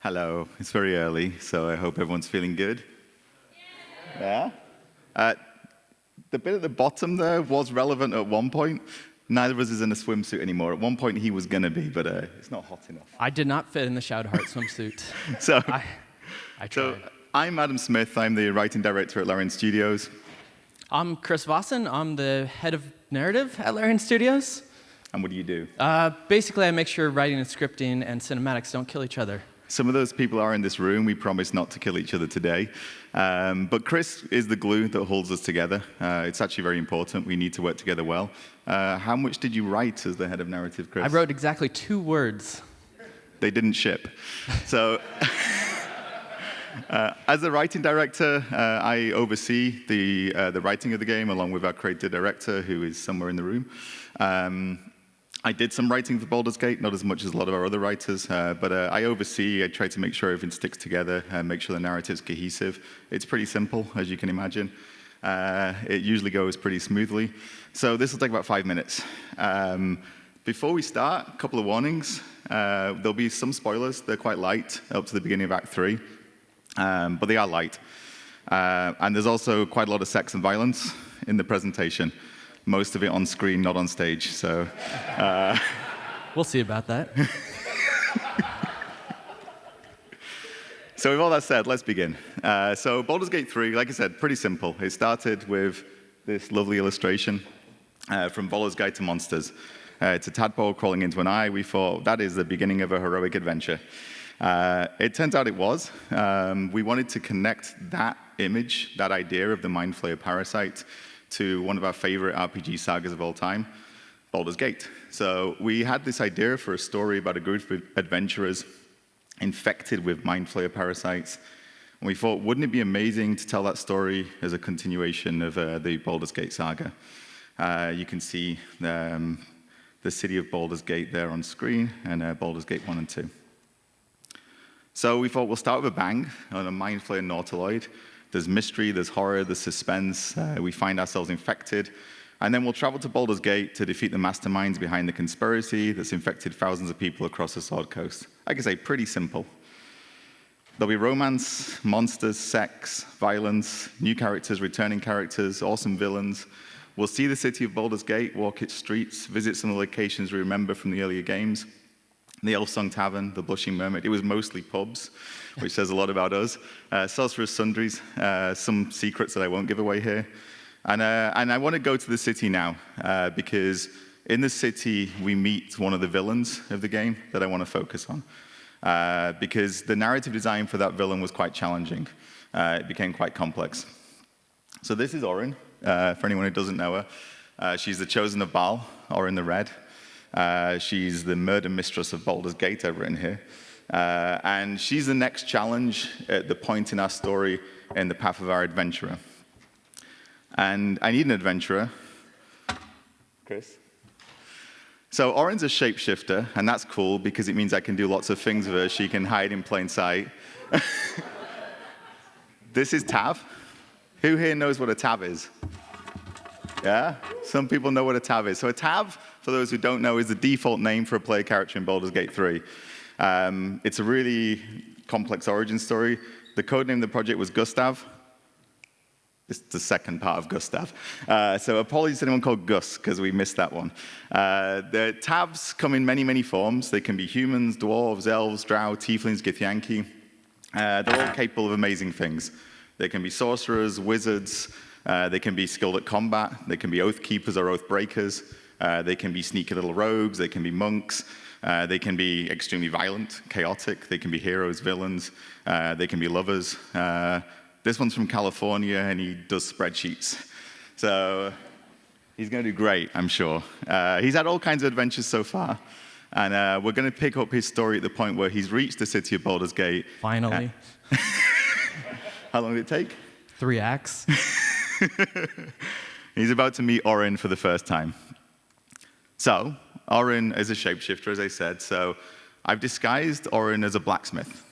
Hello. It's very early, so I hope everyone's feeling good. Yeah? The bit at the bottom there was relevant at one point. Neither of us is in a swimsuit anymore. At one point, he was going to be, but it's not hot enough. I did not fit in the Shout Heart swimsuit. So, I tried. so I'm Adam Smith. I'm the writing director at Larian Studios. I'm Chris Vossen. I'm the head of narrative at Larian Studios. And what do you do? Basically, I make sure writing and scripting and cinematics don't kill each other. Some of those people are in this room. We promise not to kill each other today. But Chris is the glue that holds us together. It's actually very important. We need to work together well. How much did you write as the head of narrative, Chris? I wrote exactly 2 words. They didn't ship. So, as the writing director, I oversee the writing of the game along with our creative director, who is somewhere in the room. I did some writing for Baldur's Gate, not as much as a lot of our other writers, but I oversee, I try to make sure everything sticks together, make sure the narrative's cohesive. It's pretty simple, as you can imagine. It usually goes pretty smoothly. So this will take about 5 minutes. Before we start, a couple of warnings. There'll be some spoilers. They're quite light, up to the beginning of Act 3, but they are light. And there's also quite a lot of sex and violence in the presentation. Most of it on screen, not on stage. So, We'll see about that. So with all that said, let's begin. So Baldur's Gate 3, like I said, pretty simple. It started with this lovely illustration from Baldur's Guide to Monsters. It's a tadpole crawling into an eye. We thought that is the beginning of a heroic adventure. It turns out it was. We wanted to connect that image, that idea of the Mind Flayer parasite, to one of our favorite RPG sagas of all time, Baldur's Gate. So we had this idea for a story about a group of adventurers infected with Mind Flayer parasites. And we thought, wouldn't it be amazing to tell that story as a continuation of the Baldur's Gate saga? You can see the city of Baldur's Gate there on screen, and Baldur's Gate 1 and 2. So we thought we'll start with a bang on a Mind Flayer Nautiloid. There's mystery, there's horror, there's suspense. We find ourselves infected. And then we'll travel to Baldur's Gate to defeat the masterminds behind the conspiracy that's infected thousands of people across the Sword Coast. Like I say, pretty simple. There'll be romance, monsters, sex, violence, new characters, returning characters, awesome villains. We'll see the city of Baldur's Gate, walk its streets, visit some of the locations we remember from the earlier games. The Elfsong Tavern, the Blushing Mermaid. It was mostly pubs, which says a lot about us. Sorcerer's Sundries, some secrets that I won't give away here. And I want to go to the city now, because in the city, we meet one of the villains of the game that I want to focus on. Because the narrative design for that villain was quite challenging. It became quite complex. So this is Orin, for anyone who doesn't know her. She's the chosen of Baal, Orin the Red. She's the murder mistress of Baldur's Gate, I've written here. And she's the next challenge at the point in our story in the path of our adventurer. And I need an adventurer. Chris? So Orin's a shapeshifter, and that's cool because it means I can do lots of things with her. She can hide in plain sight. This is Tav. Who here knows what a Tav is? Yeah? Some people know what a Tav is. So a Tav, for those who don't know, is the default name for a player character in Baldur's Gate 3. It's a really complex origin story. The codename of the project was Gustav. This is the second part of Gustav. So apologies to anyone called Gus, because we missed that one. The Tavs come in many, many forms. They can be humans, dwarves, elves, drow, tieflings, githyanki. They're all capable of amazing things. They can be sorcerers, wizards. They can be skilled at combat. They can be oath keepers or oath breakers. They can be sneaky little rogues. They can be monks. They can be extremely violent, chaotic. They can be heroes, villains. They can be lovers. This one's from California, and he does spreadsheets. So he's going to do great, I'm sure. He's had all kinds of adventures so far. And we're going to pick up his story at the point where he's reached the city of Baldur's Gate. Finally. How long did it take? 3 acts. He's about to meet Orin for the first time. So, Orin is a shapeshifter, as I said. So, I've disguised Orin as a blacksmith.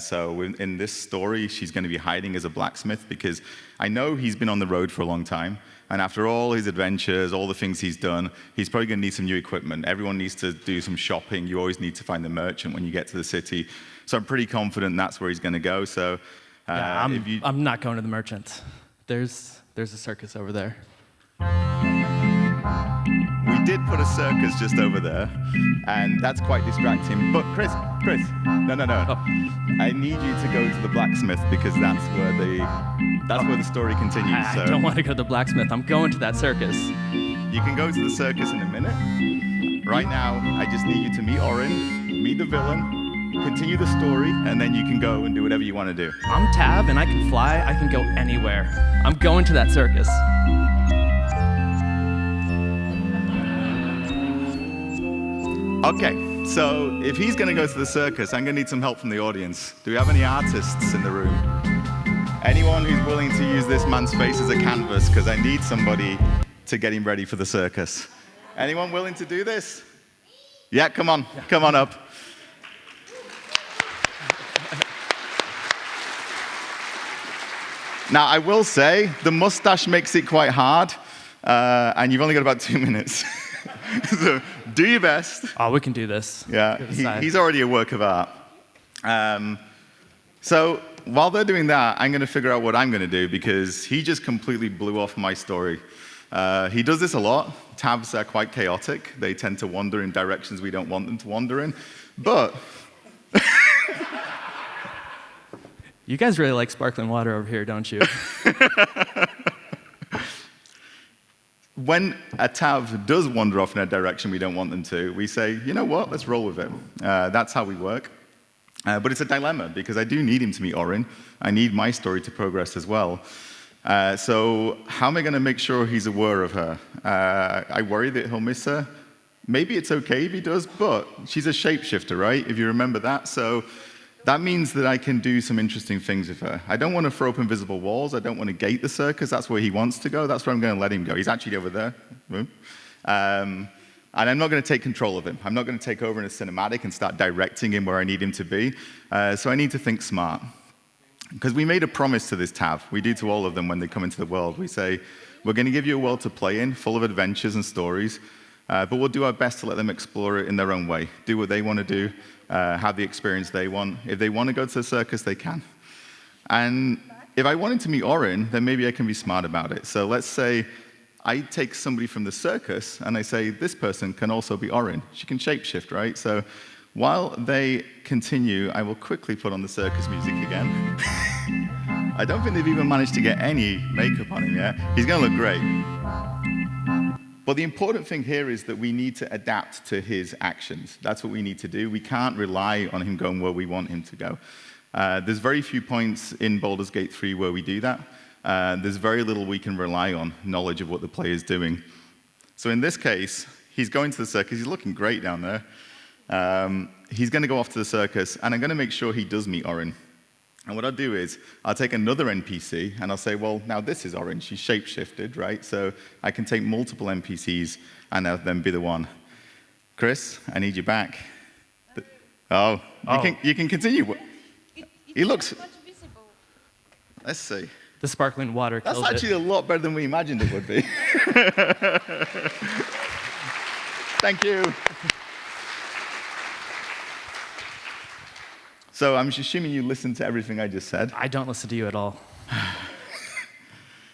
So, in this story, she's going to be hiding as a blacksmith because I know he's been on the road for a long time. And after all his adventures, all the things he's done, he's probably going to need some new equipment. Everyone needs to do some shopping. You always need to find the merchant when you get to the city. So I'm pretty confident that's where he's going to go. So Yeah, I'm not going to the merchant. There's a circus over there. We did put a circus just over there, and that's quite distracting. But Chris, no. Oh. I need you to go to the blacksmith because that's where the story continues. I don't want to go to the blacksmith. I'm going to that circus. You can go to the circus in a minute. Right now, I just need you to meet Orin, meet the villain, continue the story, and then you can go and do whatever you want to do. I'm Tav, and I can fly. I can go anywhere. I'm going to that circus. Okay, so if he's going to go to the circus, I'm going to need some help from the audience. Do we have any artists in the room? Anyone who's willing to use this man's face as a canvas, because I need somebody to get him ready for the circus. Anyone willing to do this? Yeah, come on up. Now, I will say, the mustache makes it quite hard, and you've only got about 2 minutes. So do your best. Oh, we can do this. Yeah, he's already a work of art. So while they're doing that, I'm going to figure out what I'm going to do because he just completely blew off my story. He does this a lot. Tabs are quite chaotic. They tend to wander in directions we don't want them to wander in. But you guys really like sparkling water over here, don't you? When a Tav does wander off in a direction we don't want them to, we say, you know what, let's roll with it. That's how we work. But it's a dilemma, because I do need him to meet Orin. I need my story to progress as well. So how am I going to make sure he's aware of her? I worry that he'll miss her. Maybe it's okay if he does, but she's a shapeshifter, right? If you remember that. So that means that I can do some interesting things with her. I don't want to throw up invisible walls. I don't want to gate the circus. That's where he wants to go. That's where I'm going to let him go. He's actually over there. And I'm not going to take control of him. I'm not going to take over in a cinematic and start directing him where I need him to be. So I need to think smart. Because we made a promise to this Tav. We do to all of them when they come into the world. We say, we're going to give you a world to play in, full of adventures and stories. But we'll do our best to let them explore it in their own way. Do what they want to do. Have the experience they want. If they want to go to the circus, they can. And if I wanted to meet Orin, then maybe I can be smart about it. So let's say I take somebody from the circus and I say, this person can also be Orin. She can shapeshift, right? So while they continue, I will quickly put on the circus music again. I don't think they've even managed to get any makeup on him yet. He's going to look great. But the important thing here is that we need to adapt to his actions. That's what we need to do. We can't rely on him going where we want him to go. There's very few points in Baldur's Gate 3 where we do that. There's very little we can rely on knowledge of what the player is doing. So in this case, he's going to the circus. He's looking great down there. He's going to go off to the circus, and I'm going to make sure he does meet Orin. And what I'll do is, I'll take another NPC, and I'll say, well, now this is Orin. She's shapeshifted, right? So I can take multiple NPCs, and I'll then be the one. Chris, I need you back. You can continue. He looks... Much visible. Let's see. The sparkling water killed That's actually a lot better than we imagined it would be. Thank you. So I'm assuming you listened to everything I just said. I don't listen to you at all.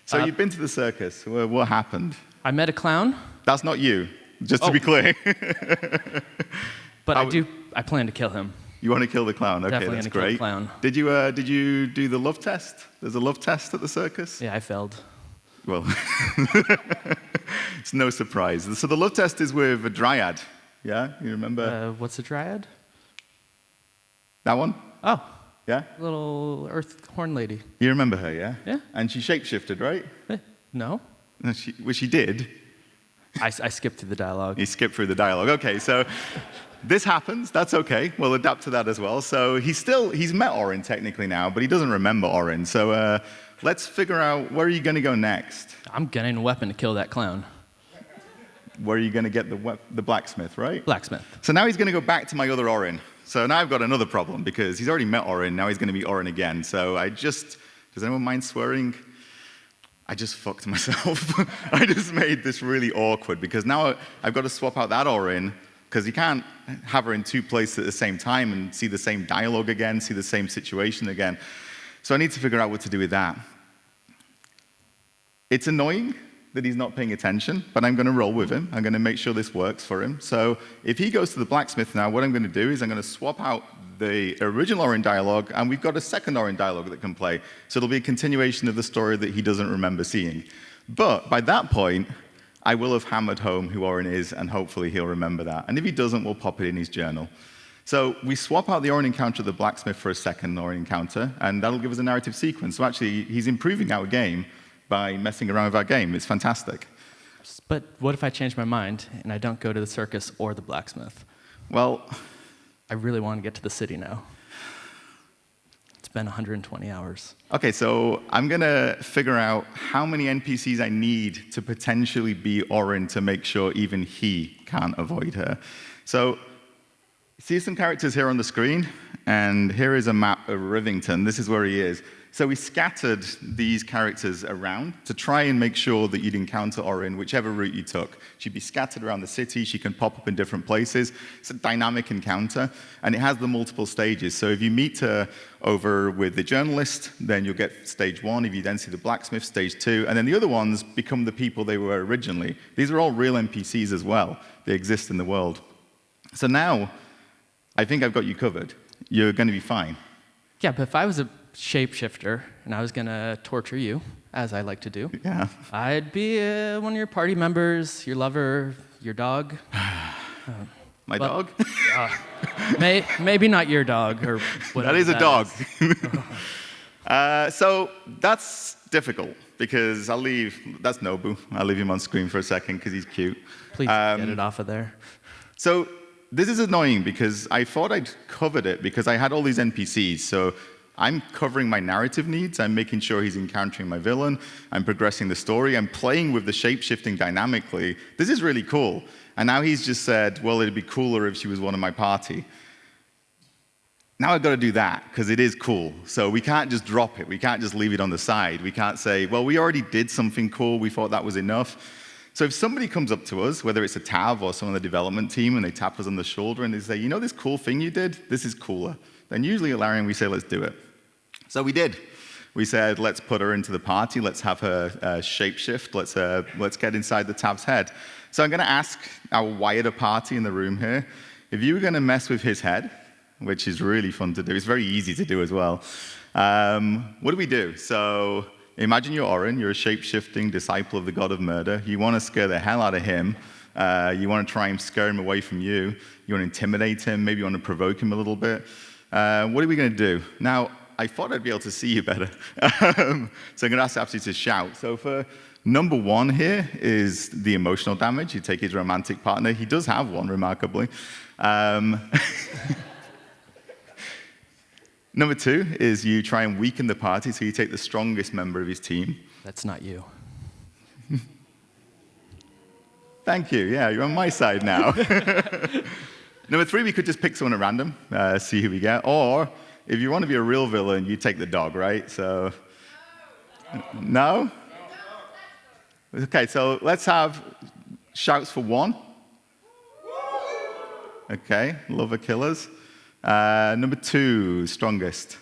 So you've been to the circus. What happened? I met a clown. That's not you, just to be clear. But I plan to kill him. You want to kill the clown? Okay, Definitely that's gonna great. kill the clown. Did you do the love test? There's a love test at the circus? Yeah, I failed. Well, it's no surprise. So the love test is with a dryad. Yeah, you remember? What's a dryad? That one? Oh, Yeah? little earth horn lady. You remember her, yeah? Yeah. And she shapeshifted, right? No, No, she did. I skipped through the dialogue. You skipped through the dialogue. Okay, so this happens. That's okay. We'll adapt to that as well. So he's met Orin technically now, but he doesn't remember Orin. So let's figure out, where are you going to go next? I'm getting a weapon to kill that clown. Where are you going to get the blacksmith, right? Blacksmith. So now he's going to go back to my other Orin. So now I've got another problem, because he's already met Orin. Now he's going to meet Orin again. So does anyone mind swearing? I just fucked myself. I just made this really awkward because now I've got to swap out that Orin because you can't have her in two places at the same time and see the same dialogue again, see the same situation again. So I need to figure out what to do with that. It's annoying that he's not paying attention, but I'm going to roll with him. I'm going to make sure this works for him. So if he goes to the blacksmith now, what I'm going to do is I'm going to swap out the original Orin dialogue, and we've got a second Orin dialogue that can play. So it'll be a continuation of the story that he doesn't remember seeing. But by that point, I will have hammered home who Orin is, and hopefully he'll remember that. And if he doesn't, we'll pop it in his journal. So we swap out the Orin encounter at the blacksmith for a second Orin encounter, and that'll give us a narrative sequence. So actually, he's improving our game by messing around with our game. It's fantastic. But what if I change my mind and I don't go to the circus or the blacksmith? Well, I really want to get to the city now. It's been 120 hours. Okay, so I'm going to figure out how many NPCs I need to potentially be Orin to make sure even he can't avoid her. So, see some characters here on the screen, and here is a map of Rivington. This is where he is. So we scattered these characters around to try and make sure that you'd encounter Orin whichever route you took. She'd be scattered around the city. She can pop up in different places. It's a dynamic encounter, and it has the multiple stages. So if you meet her over with the journalist, then you'll get stage 1. If you then see the blacksmith, stage 2. And then the other ones become the people they were originally. These are all real NPCs as well. They exist in the world. So now, I think I've got you covered. You're going to be fine. Yeah, but if I was a shapeshifter and I was going to torture you, as I like to do, Yeah. I'd be one of your party members, your lover, your dog. My dog? Maybe not your dog or whatever. That is a dog. Is. So that's difficult because that's Nobu. I'll leave him on screen for a second because he's cute. Please get it off of there. So this is annoying because I thought I'd covered it because I had all these NPCs. So I'm covering my narrative needs. I'm making sure he's encountering my villain. I'm progressing the story. I'm playing with the shape-shifting dynamically. This is really cool. And now he's just said, well, it'd be cooler if she was one of my party. Now I've got to do that because it is cool. So we can't just drop it. We can't just leave it on the side. We can't say, well, we already did something cool. We thought that was enough. So if somebody comes up to us, whether it's a Tav or someone on the development team, and they tap us on the shoulder and they say, you know this cool thing you did? This is cooler. Then usually at Larian we say, let's do it. So we did. We said, let's put her into the party. Let's have her shapeshift. Let's get inside the Tav's head. So I'm going to ask our wider party in the room here, if you were going to mess with his head, which is really fun to do. It's very easy to do as well. What do we do? So imagine you're Orin. You're a shape-shifting disciple of the god of murder. You want to scare the hell out of him. You want to try and scare him away from you. You want to intimidate him. Maybe you want to provoke him a little bit. What are we going to do? Now, I thought I'd be able to see you better. So I'm going to ask Apsy to shout. So for number 1 here is the emotional damage. You take his romantic partner. He does have one, remarkably. Number 2 is you try and weaken the party, so you take the strongest member of his team. That's not you. Thank you. Yeah, you're on my side now. Number 3, we could just pick someone at random, see who we get. Or if you want to be a real villain, you take the dog, right? So, no? Okay, so let's have shouts for 1. Okay, lover killers. Number 2, strongest.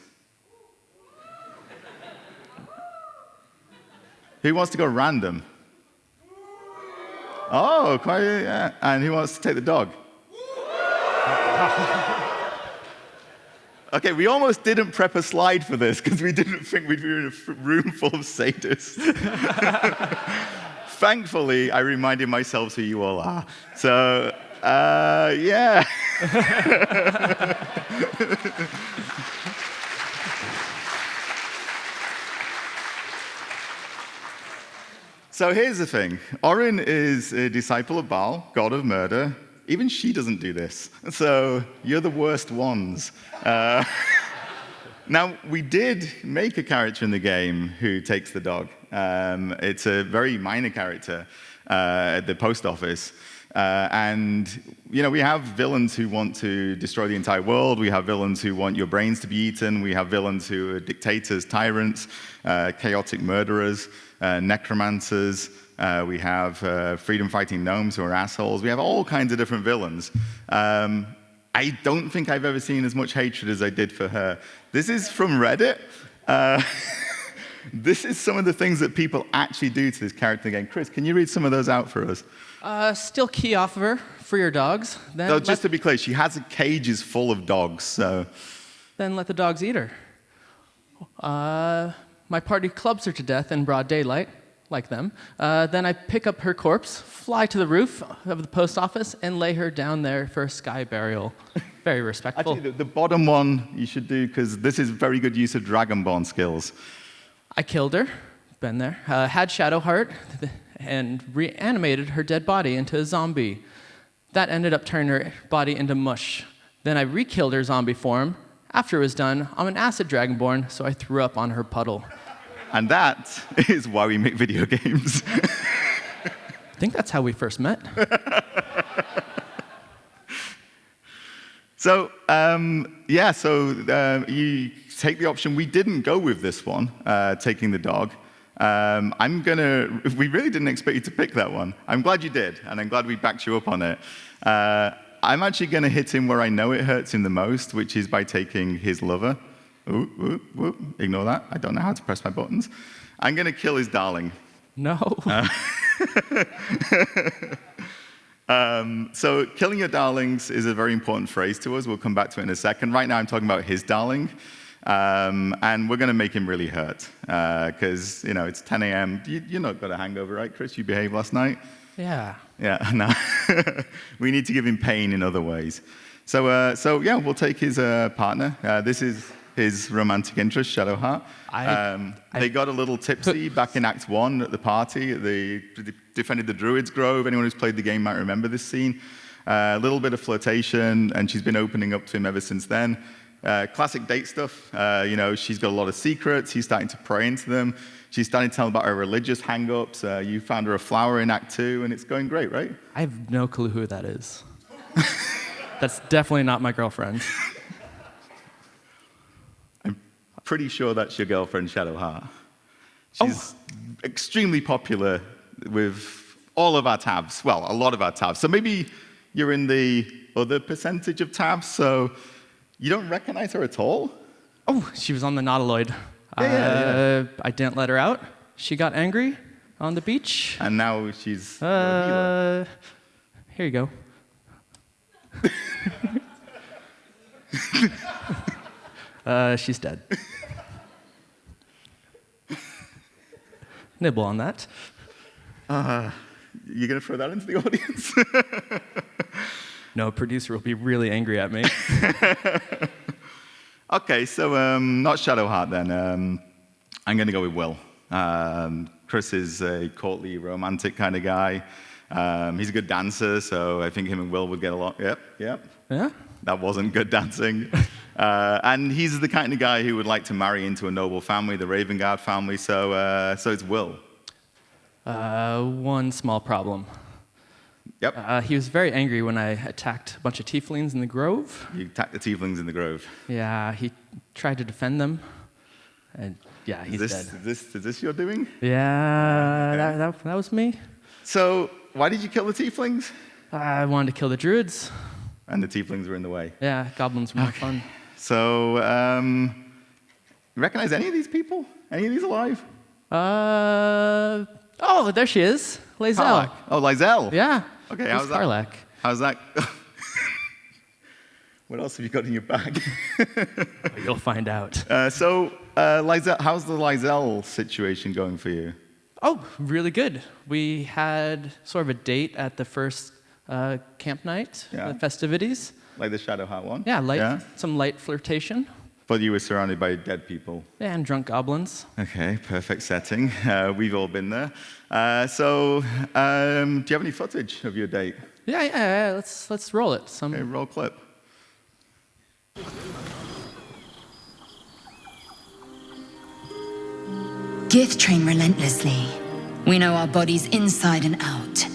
Who wants to go random? Oh, quite, yeah. And who wants to take the dog? Okay, we almost didn't prep a slide for this because we didn't think we'd be in a room full of sadists. Thankfully, I reminded myself who you all are. So, yeah. So here's the thing. Orin is a disciple of Baal, god of murder. Even she doesn't do this. So you're the worst ones. Now, we did make a character in the game who takes the dog. It's a very minor character at the post office. And, we have villains who want to destroy the entire world. We have villains who want your brains to be eaten. We have villains who are dictators, tyrants, chaotic murderers, necromancers. We have freedom-fighting gnomes who are assholes. We have all kinds of different villains. I don't think I've ever seen as much hatred as I did for her. This is from Reddit. This is some of the things that people actually do to this character again. Chris, can you read some of those out for us? Steal key off of her for your dogs. Then So just to be clear, she has cages full of dogs, so... Then let the dogs eat her. My party clubs her to death in broad daylight, like them. Then I pick up her corpse, fly to the roof of the post office, and lay her down there for a sky burial. Very respectful. Actually, the bottom one you should do, because this is very good use of Dragonborn skills. I killed her, been there, had Shadowheart, and reanimated her dead body into a zombie. That ended up turning her body into mush. Then I re-killed her zombie form. After it was done, I'm an acid Dragonborn, so I threw up on her puddle. And that is why we make video games. I think that's how we first met. So, you take the option. We didn't go with this one, taking the dog. We really didn't expect you to pick that one. I'm glad you did, and I'm glad we backed you up on it. I'm actually going to hit him where I know it hurts him the most, which is by taking his lover. Ignore that. I don't know how to press my buttons. I'm going to kill his darling. No. So killing your darlings is a very important phrase to us. We'll come back to it in a second. Right now, I'm talking about his darling. And we're going to make him really hurt. Because, it's 10 a.m. You're not got a hangover, right, Chris? You behaved last night? Yeah. Yeah, no. We need to give him pain in other ways. So we'll take his partner. This is his romantic interest, Shadowheart. They got a little tipsy back in Act 1 at the party. They defended the Druid's Grove. Anyone who's played the game might remember this scene. A little bit of flirtation, and she's been opening up to him ever since then. Classic date stuff. She's got a lot of secrets. He's starting to pray into them. She's starting to tell him about her religious hang-ups. You found her a flower in Act 2, and it's going great, right? I have no clue who that is. That's definitely not my girlfriend. I'm pretty sure that's your girlfriend, Shadowheart. She's extremely popular with all of our tabs. Well, a lot of our tabs. So maybe you're in the other percentage of tabs, so you don't recognize her at all? Oh, she was on the Nautiloid. Yeah. I didn't let her out. She got angry on the beach. And now she's your healer. Here you go. She's dead. Nibble on that. You gonna throw that into the audience? No, producer will be really angry at me. Okay, so not Shadowheart then. I'm gonna go with Will. Chris is a courtly, romantic kind of guy. He's a good dancer, so I think him and Will would get along. Yep. Yeah? That wasn't good dancing. And he's the kind of guy who would like to marry into a noble family, the Ravengard family, so it's Will. One small problem. Yep. He was very angry when I attacked a bunch of tieflings in the grove. You attacked the tieflings in the grove. Yeah, he tried to defend them. And yeah, he's dead. Is this your doing? Yeah, that was me. So, why did you kill the tieflings? I wanted to kill the druids. And the tieflings were in the way. Yeah, goblins were more fun. So, you recognize any of these people? Any of these alive? Oh, there she is. Lae'zel. Karlach. Oh, Lae'zel. Yeah. Okay, Who's how's that? Karlach? How's that? What else have you got in your bag? You'll find out. Lae'zel, how's the Lae'zel situation going for you? Oh, really good. We had sort of a date at the first camp night, the festivities. Like the Shadowheart one? Yeah, some light flirtation. But you were surrounded by dead people. Yeah, and drunk goblins. Okay, perfect setting. We've all been there. Do you have any footage of your date? Yeah. Let's roll it. Okay, roll clip. Gith train relentlessly. We know our bodies inside and out.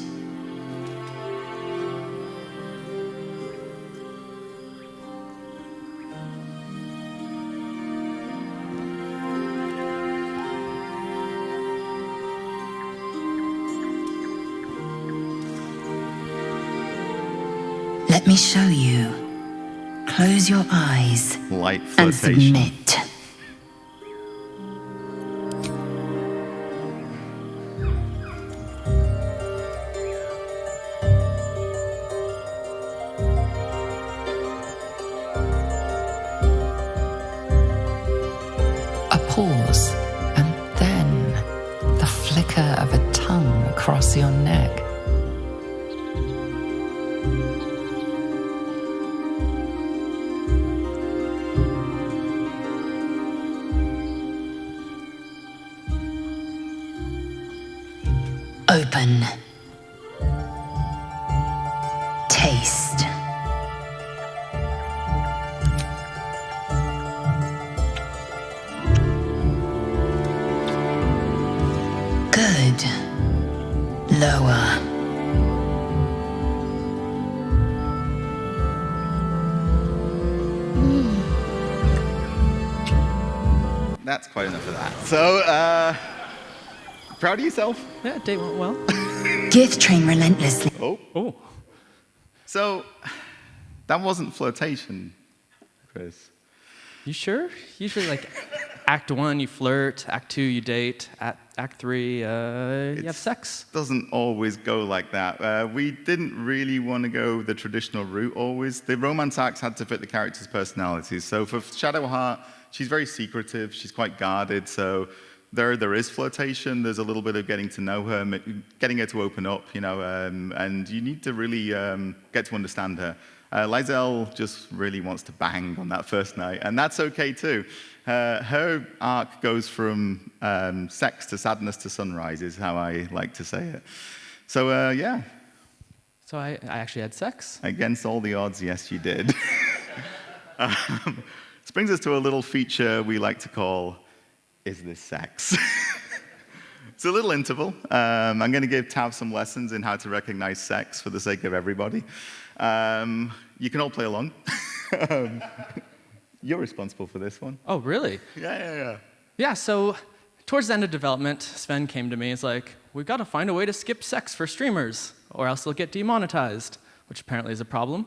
Let me show you. Close your eyes Light and flirtation. submit. A pause, and then the flicker of a tongue across your neck. Open. Taste. Good. Lower. That's quite enough of that. So, proud of yourself? Yeah, date went well. Gift train relentlessly. Oh. So, that wasn't flirtation, Chris. You sure? Usually, like, act 1, you flirt. Act 2, you date. Act 3, you have sex. Doesn't always go like that. We didn't really want to go the traditional route always. The romance acts had to fit the characters' personalities. So for Shadowheart, she's very secretive. She's quite guarded. So there is flirtation. There's a little bit of getting to know her, getting her to open up, and you need to really get to understand her. Lizelle just really wants to bang on that first night, and that's okay too. Her arc goes from sex to sadness to sunrise, is how I like to say it. So, yeah. So I actually had sex. Against all the odds, yes, you did. This brings us to a little feature we like to call, Is This Sex? It's a little interval. I'm going to give Tav some lessons in how to recognize sex for the sake of everybody. You can all play along. You're responsible for this one. Oh, really? Yeah. Yeah, so towards the end of development, Sven came to me. He's like, we've got to find a way to skip sex for streamers, or else they'll get demonetized, which apparently is a problem.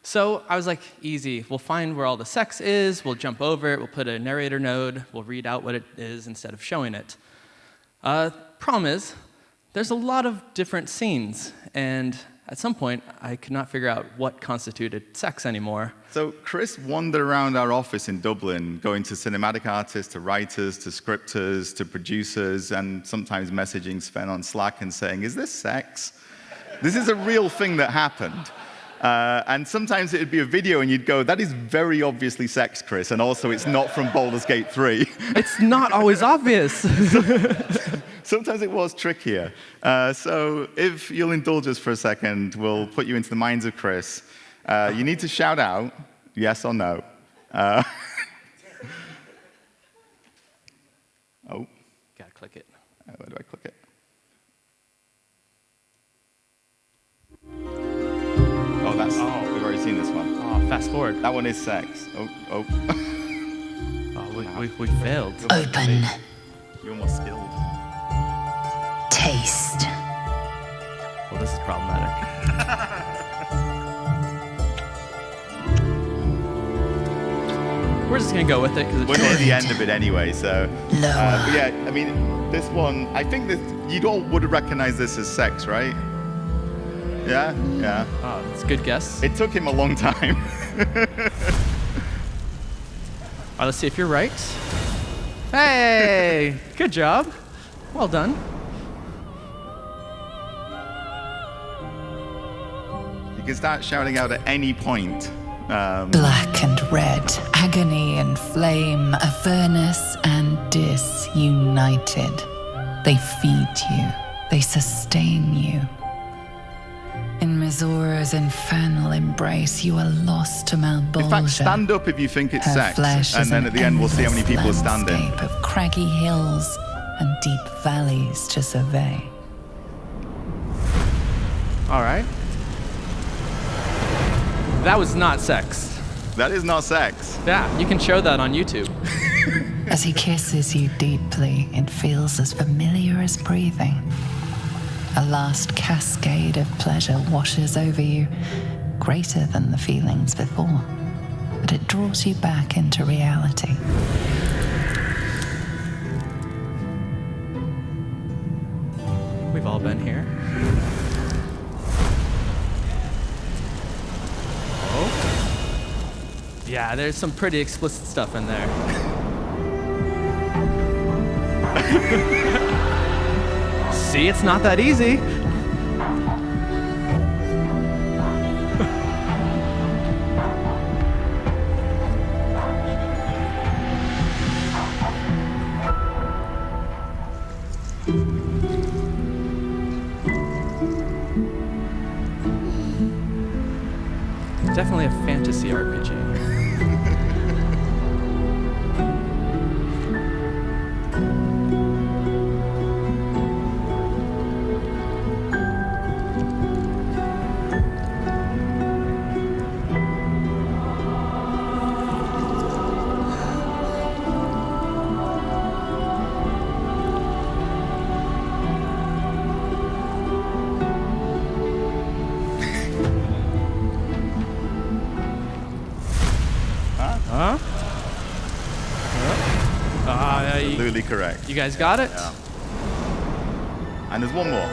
So I was like, easy. We'll find where all the sex is. We'll jump over it. We'll put a narrator node. We'll read out what it is instead of showing it. Problem is, there's a lot of different scenes, and at some point, I could not figure out what constituted sex anymore. So Chris wandered around our office in Dublin, going to cinematic artists, to writers, to scripters, to producers, and sometimes messaging Sven on Slack and saying, is this sex? This is a real thing that happened. And sometimes it'd be a video and you'd go, that is very obviously sex, Chris, and also it's not from Baldur's Gate 3. It's not always obvious. Sometimes it was trickier. So if you'll indulge us for a second, we'll put you into the minds of Chris. You need to shout out, yes or no. Oh. Gotta click it. Where do I click it? Oh, we've already seen this one. Oh, fast forward. That one is sex. Oh. Oh, we failed. Open. You're more skilled. Taste. Well, this is problematic. We're just gonna go with it because We're it's near Good. the end of it anyway, so. Lower. But yeah, I mean, this one, I think that you'd all would have recognized this as sex, right? Yeah? Oh, that's a good guess. It took him a long time. All right, let's see if you're right. Hey, good job. Well done. You can start shouting out at any point. Black and red, agony and flame, Avernus and disunited. They feed you, they sustain you. In Mizora's infernal embrace, you are lost to Malbolgia. In fact, stand up if you think it's Her sex, flesh and is then an at the end we'll see how many people are endless standing. landscape of craggy hills and deep valleys to survey. All right. That was not sex. That is not sex. Yeah, you can show that on YouTube. As he kisses you deeply, it feels as familiar as breathing. A last cascade of pleasure washes over you, greater than the feelings before, but it draws you back into reality. We've all been here. Oh. Yeah, there's some pretty explicit stuff in there. See, it's not that easy. Definitely a fantasy RPG. Huh? Absolutely correct. You guys got it? Yeah. And there's one more.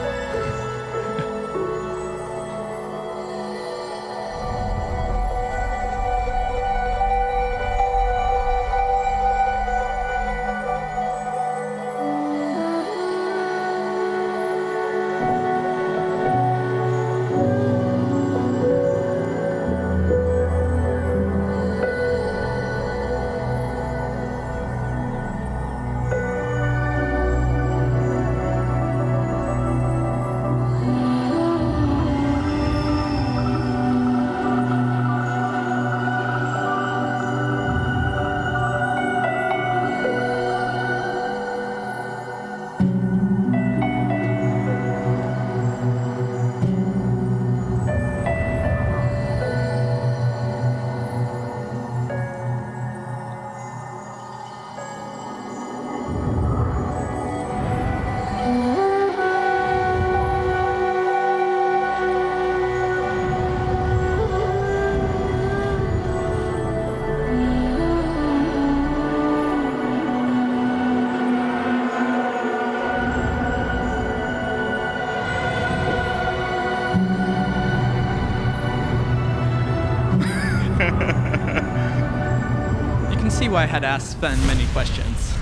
See why I had asked Sven many questions.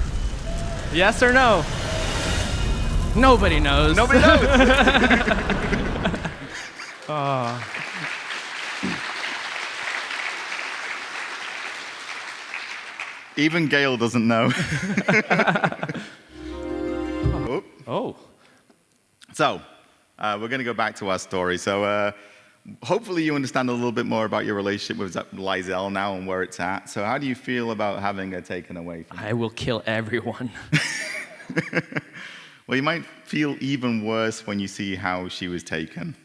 Yes or no? Nobody knows. Nobody knows. Even Gale doesn't know. Oh. So, we're going to go back to our story. So, hopefully you understand a little bit more about your relationship with Lysel now and where it's at. So how do you feel about having her taken away from you? I will kill everyone. Well, you might feel even worse when you see how she was taken.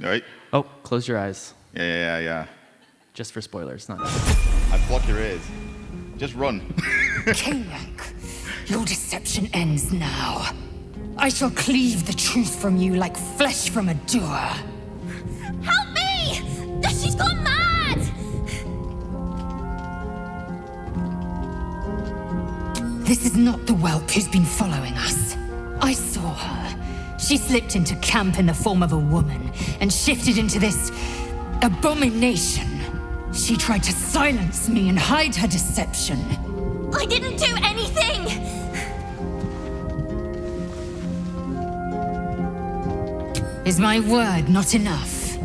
All right? Oh, close your eyes. Yeah. Just for spoilers, not I'd block your ears. Just run. Kenyak, your deception ends now. I shall cleave the truth from you like flesh from a doer. Help me! She's gone mad! This is not the whelp who's been following us. I saw her. She slipped into camp in the form of a woman and shifted into this abomination. She tried to silence me and hide her deception. I didn't do anything! Is my word not enough?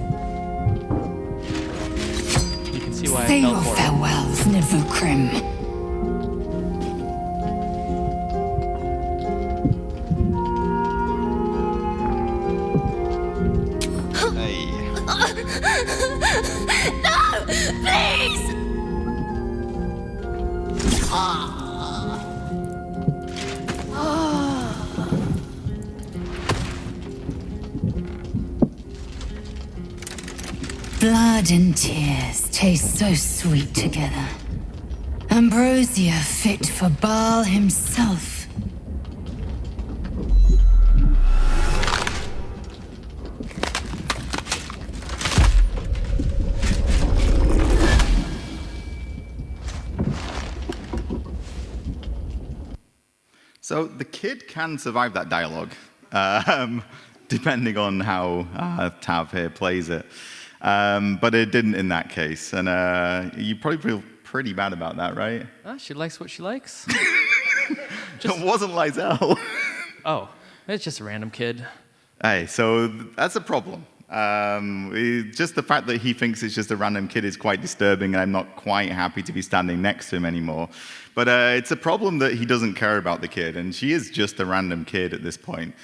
You can see why Say I fell your for it. farewells, Nivukrim. Hey. No! Please! Blood and tears taste so sweet together. Ambrosia fit for Baal himself. So the kid can survive that dialogue, depending on how Tav here plays it. But it didn't in that case. And you probably feel pretty bad about that, right? She likes what she likes. It wasn't Lizelle. Oh, it's just a random kid. Hey, so that's a problem. Just the fact that he thinks it's just a random kid is quite disturbing, and I'm not quite happy to be standing next to him anymore. But it's a problem that he doesn't care about the kid, and she is just a random kid at this point.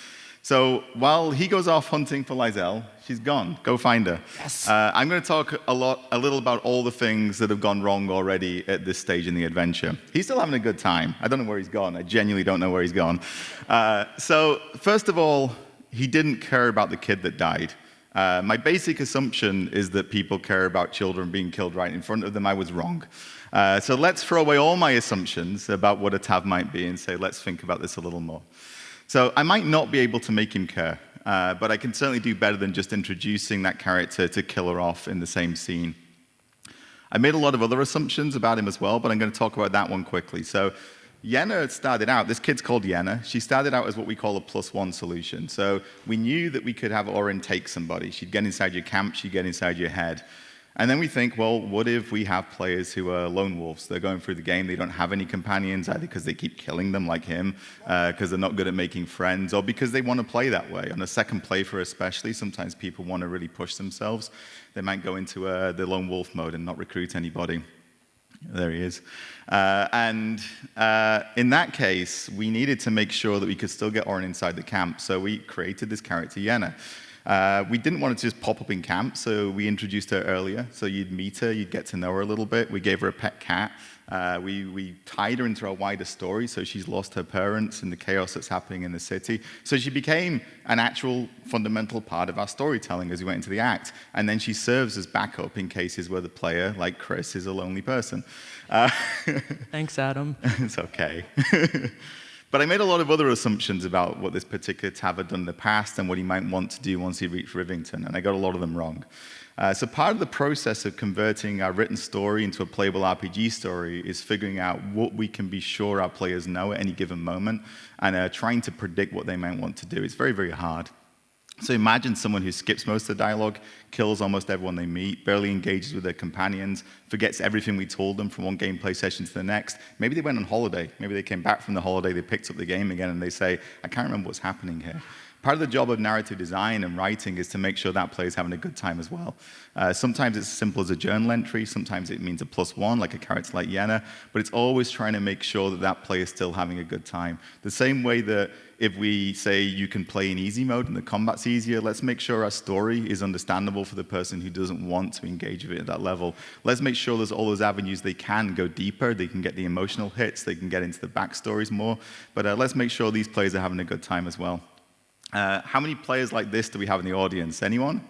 So while he goes off hunting for Lizelle, she's gone. Go find her. Yes. I'm going to talk a little about all the things that have gone wrong already at this stage in the adventure. He's still having a good time. I don't know where he's gone. I genuinely don't know where he's gone. So first of all, he didn't care about the kid that died. My basic assumption is that people care about children being killed right in front of them. I was wrong. So let's throw away all my assumptions about what a Tav might be and say, let's think about this a little more. So I might not be able to make him care, but I can certainly do better than just introducing that character to kill her off in the same scene. I made a lot of other assumptions about him as well, but I'm going to talk about that one quickly. So Yenna started out, this kid's called Yenna, she started out as what we call a +1 solution. So we knew that we could have Orin take somebody. She'd get inside your camp, she'd get inside your head. And then we think, well, what if we have players who are lone wolves? They're going through the game, they don't have any companions, either because they keep killing them like him, because they're not good at making friends, or because they want to play that way. On a second playthrough especially, sometimes people want to really push themselves. They might go into the lone wolf mode and not recruit anybody. There he is. In that case, we needed to make sure that we could still get Orin inside the camp, so we created this character, Yenna. We didn't want to just pop up in camp, so we introduced her earlier. So you'd meet her, you'd get to know her a little bit. We gave her a pet cat. We tied her into our wider story, so she's lost her parents and the chaos that's happening in the city. So she became an actual fundamental part of our storytelling as we went into the act. And then she serves as backup in cases where the player, like Chris, is a lonely person. Thanks, Adam. It's okay. But I made a lot of other assumptions about what this particular Tav had done in the past and what he might want to do once he reached Rivington, and I got a lot of them wrong. So part of the process of converting our written story into a playable RPG story is figuring out what we can be sure our players know at any given moment and trying to predict what they might want to do. It's very, very hard. So imagine someone who skips most of the dialogue, kills almost everyone they meet, barely engages with their companions, forgets everything we told them from one gameplay session to the next. Maybe they went on holiday. Maybe they came back from the holiday, they picked up the game again, and they say, I can't remember what's happening here. Part of the job of narrative design and writing is to make sure that player's having a good time as well. Sometimes it's as simple as a journal entry, sometimes it means a +1, like a character like Yenna, but it's always trying to make sure that that player's still having a good time. The same way that if we say you can play in easy mode and the combat's easier, let's make sure our story is understandable for the person who doesn't want to engage with it at that level. Let's make sure there's all those avenues they can go deeper, they can get the emotional hits, they can get into the backstories more, but let's make sure these players are having a good time as well. How many players like this do we have in the audience? Anyone?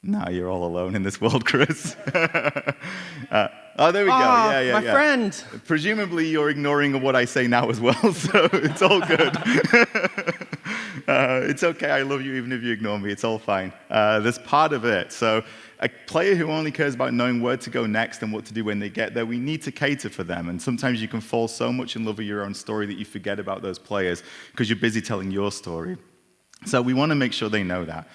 No, you're all alone in this world, Chris. Oh, there we go. Yeah. My friend. Presumably, you're ignoring what I say now as well, so it's all good. It's okay. I love you even if you ignore me. It's all fine. There's part of it. So a player who only cares about knowing where to go next and what to do when they get there, we need to cater for them. And sometimes you can fall so much in love with your own story that you forget about those players because you're busy telling your story. So we want to make sure they know that.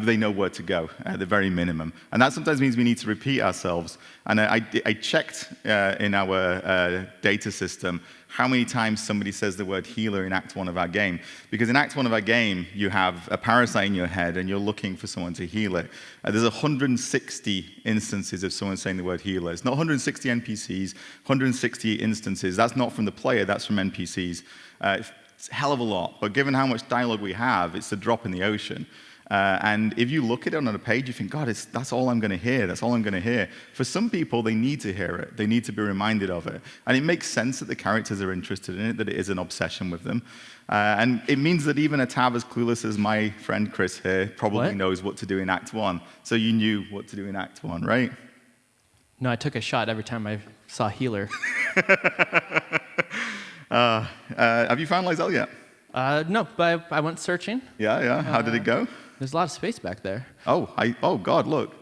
They know where to go at the very minimum. And that sometimes means we need to repeat ourselves. And I checked in our data system how many times somebody says the word healer in Act 1 of our game. Because in Act 1 of our game, you have a parasite in your head and you're looking for someone to heal it. There's 160 instances of someone saying the word healer. It's not 160 NPCs, 160 instances. That's not from the player, that's from NPCs. It's a hell of a lot. But given how much dialogue we have, it's a drop in the ocean. And if you look at it on a page, you think, God, that's all I'm going to hear. That's all I'm going to hear. For some people, they need to hear it. They need to be reminded of it. And it makes sense that the characters are interested in it, that it is an obsession with them. And it means that even a Tav as clueless as my friend Chris here probably knows what to do in Act 1. So you knew what to do in Act 1, right? No, I took a shot every time I saw healer. Have you found Lizelle yet? No, but I went searching. Yeah. How did it go? There's a lot of space back there. Oh God, look.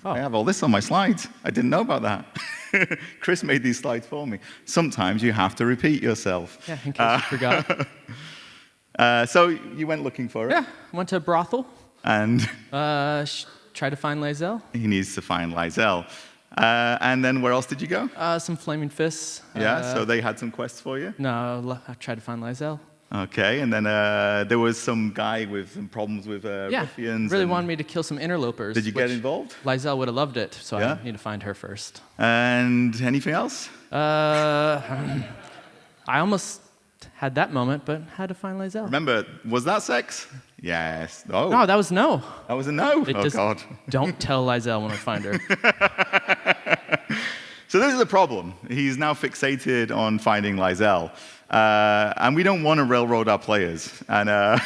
I have all this on my slides. I didn't know about that. Chris made these slides for me. Sometimes you have to repeat yourself. Yeah, in case you forgot. So you went looking for it? Yeah, went to a brothel. And Tried to find Lysel. he needs to find Lysel. And then where else did you go? Some flaming fists. Yeah, so they had some quests for you? No, I tried to find Lysel. Okay, and then there was some guy with some problems with ruffians. Really wanted me to kill some interlopers. Did you get involved? Lysel would have loved it, so Yeah? I need to find her first. And anything else? I almost had that moment, but had to find Lysel. Remember, was that sex? Yes. Oh, No, that was no. that was a no? Oh, God. Don't tell Lysel when I find her. So this is a problem. He's now fixated on finding Lysel. And we don't want to railroad our players. And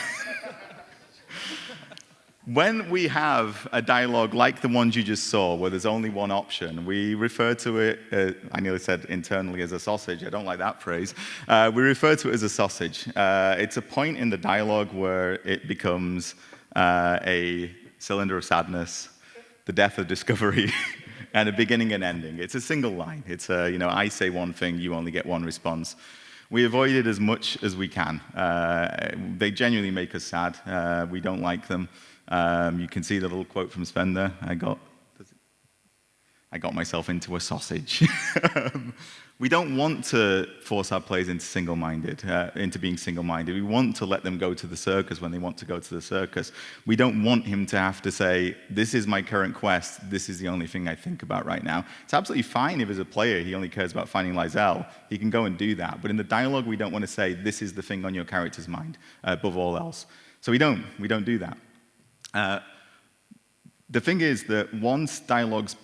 when we have a dialogue like the ones you just saw, where there's only one option, we refer to it, I nearly said internally as a sausage. I don't like that phrase. We refer to it as a sausage. It's a point in the dialogue where it becomes a cylinder of sadness, the death of discovery, and a beginning and ending. It's a single line. It's I say one thing, you only get one response. We avoid it as much as we can. They genuinely make us sad. We don't like them. You can see the little quote from Sven there. I got myself into a sausage. We don't want to force our players into being single-minded. We want to let them go to the circus when they want to go to the circus. We don't want him to have to say, this is my current quest, this is the only thing I think about right now. It's absolutely fine if as a player he only cares about finding Lysel. He can go and do that. But in the dialogue, we don't want to say, this is the thing on your character's mind above all else. So we don't do that. The thing is that once dialogues